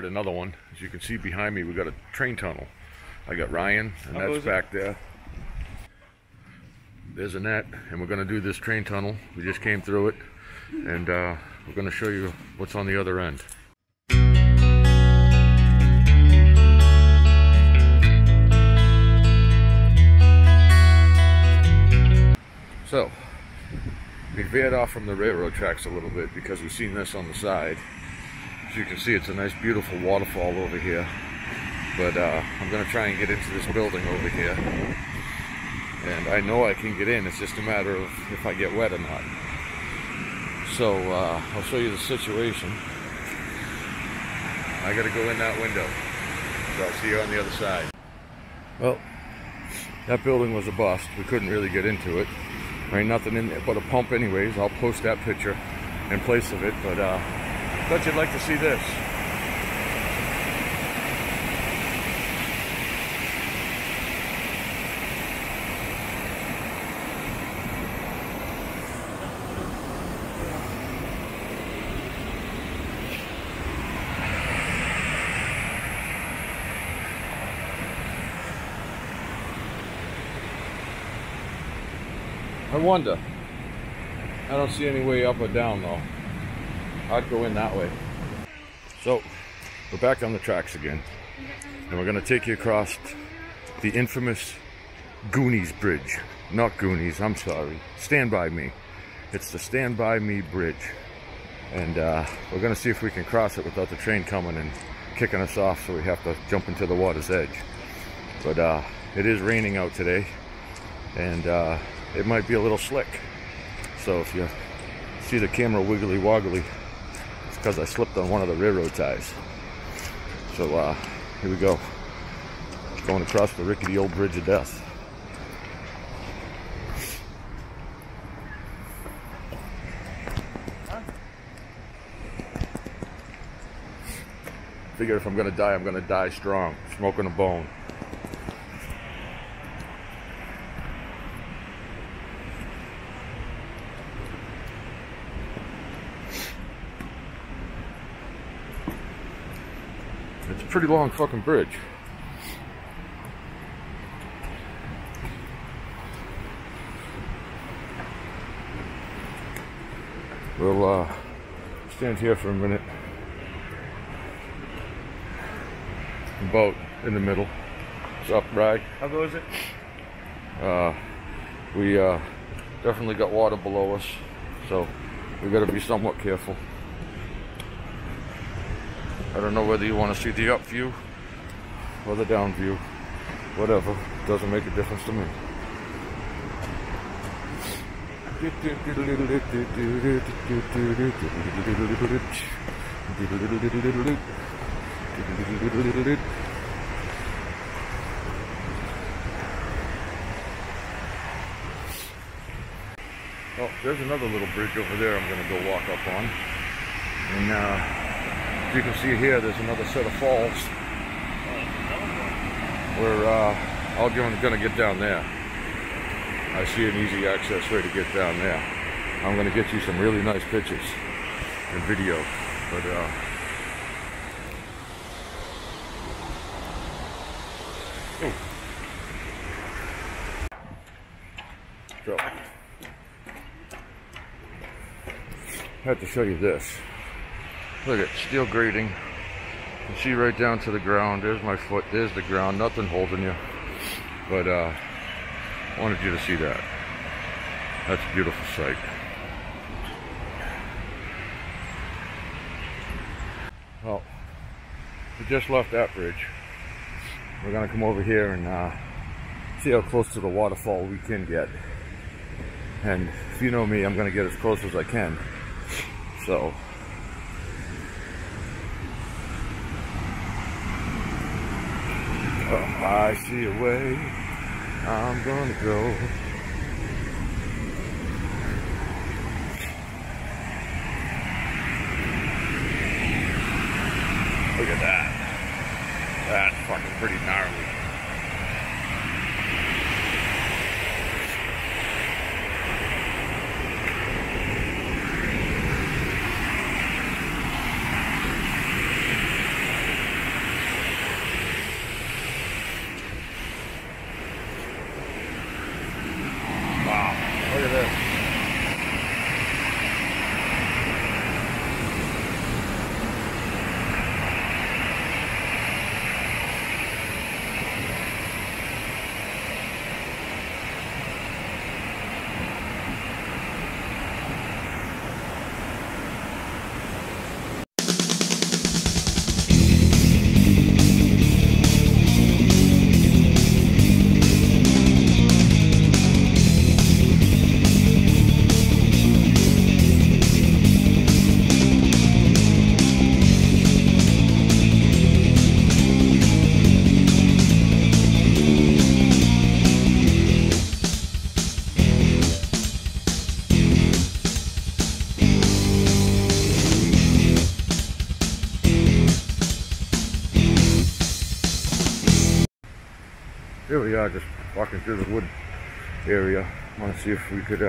another one. As you can see behind me, we got a train tunnel. I got Ryan, and that's back there. There's Annette, and we're going to do this train tunnel. We just came through it, and we're going to show you what's on the other end. So, we veered off from the railroad tracks a little bit because we've seen this on the side. As you can see, it's a nice beautiful waterfall over here. But I'm going to try and get into this building over here. And I know I can get in, it's just a matter of if I get wet or not. So I'll show you the situation. I got to go in that window. So I'll see you on the other side. Well, that building was a bust. We couldn't really get into it. There ain't nothing in there but a pump anyways. I'll post that picture in place of it, but thought you'd like to see this. I wonder. I don't see any way up or down though. I'd go in that way. So, we're back on the tracks again. And we're going to take you across the infamous Goonies Bridge. Not Goonies, I'm sorry. Stand By Me. It's the Stand By Me Bridge. And we're going to see if we can cross it without the train coming and kicking us off, so we have to jump into the water's edge. But it is raining out today. And it might be a little slick. So if you see the camera wiggly woggly, it's because I slipped on one of the railroad ties. So here we go. Going across the rickety old bridge of death. Figure if I'm gonna die strong, smoking a bone. It's a pretty long fucking bridge. We'll stand here for a minute. Boat in the middle. It's upright. How goes it? We definitely got water below us, so we got to be somewhat careful. I don't know whether you want to see the up view or the down view. Whatever. Doesn't make a difference to me. Oh, there's another little bridge over there I'm going to go walk up on. And you can see here, there's another set of falls. We're all going to get down there. I see an easy access way to get down there. I'm going to get you some really nice pictures and video. But so I have to show you this. Look at steel grating. You see right down to the ground. There's my foot. There's the ground. Nothing holding you. But I wanted you to see that. That's a beautiful sight. Well, we just left that bridge. We're gonna come over here and see how close to the waterfall we can get. And if you know me, I'm gonna get as close as I can. So. I see a way I'm gonna go. Look at that. That's fucking pretty gnarly. just walking through the wood area. I want to see if we could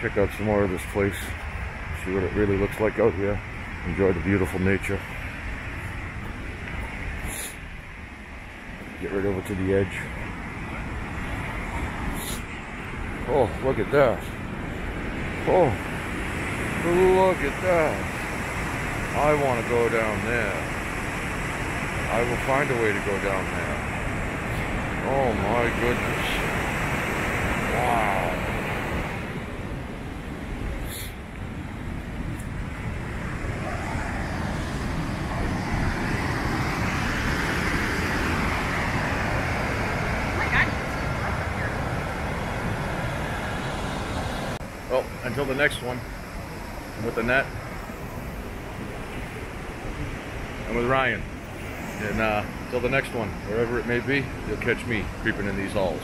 check out some more of this place, see what it really looks like out here, enjoy the beautiful nature. Get right over to the edge. Oh, look at that. Oh, look at that. I want to go down there. I will find a way to go down there. Oh my goodness. Wow. Well, until the next one, I'm with Annette. I'm with Ryan. And until the next one, wherever it may be, you'll catch me creeping in these halls.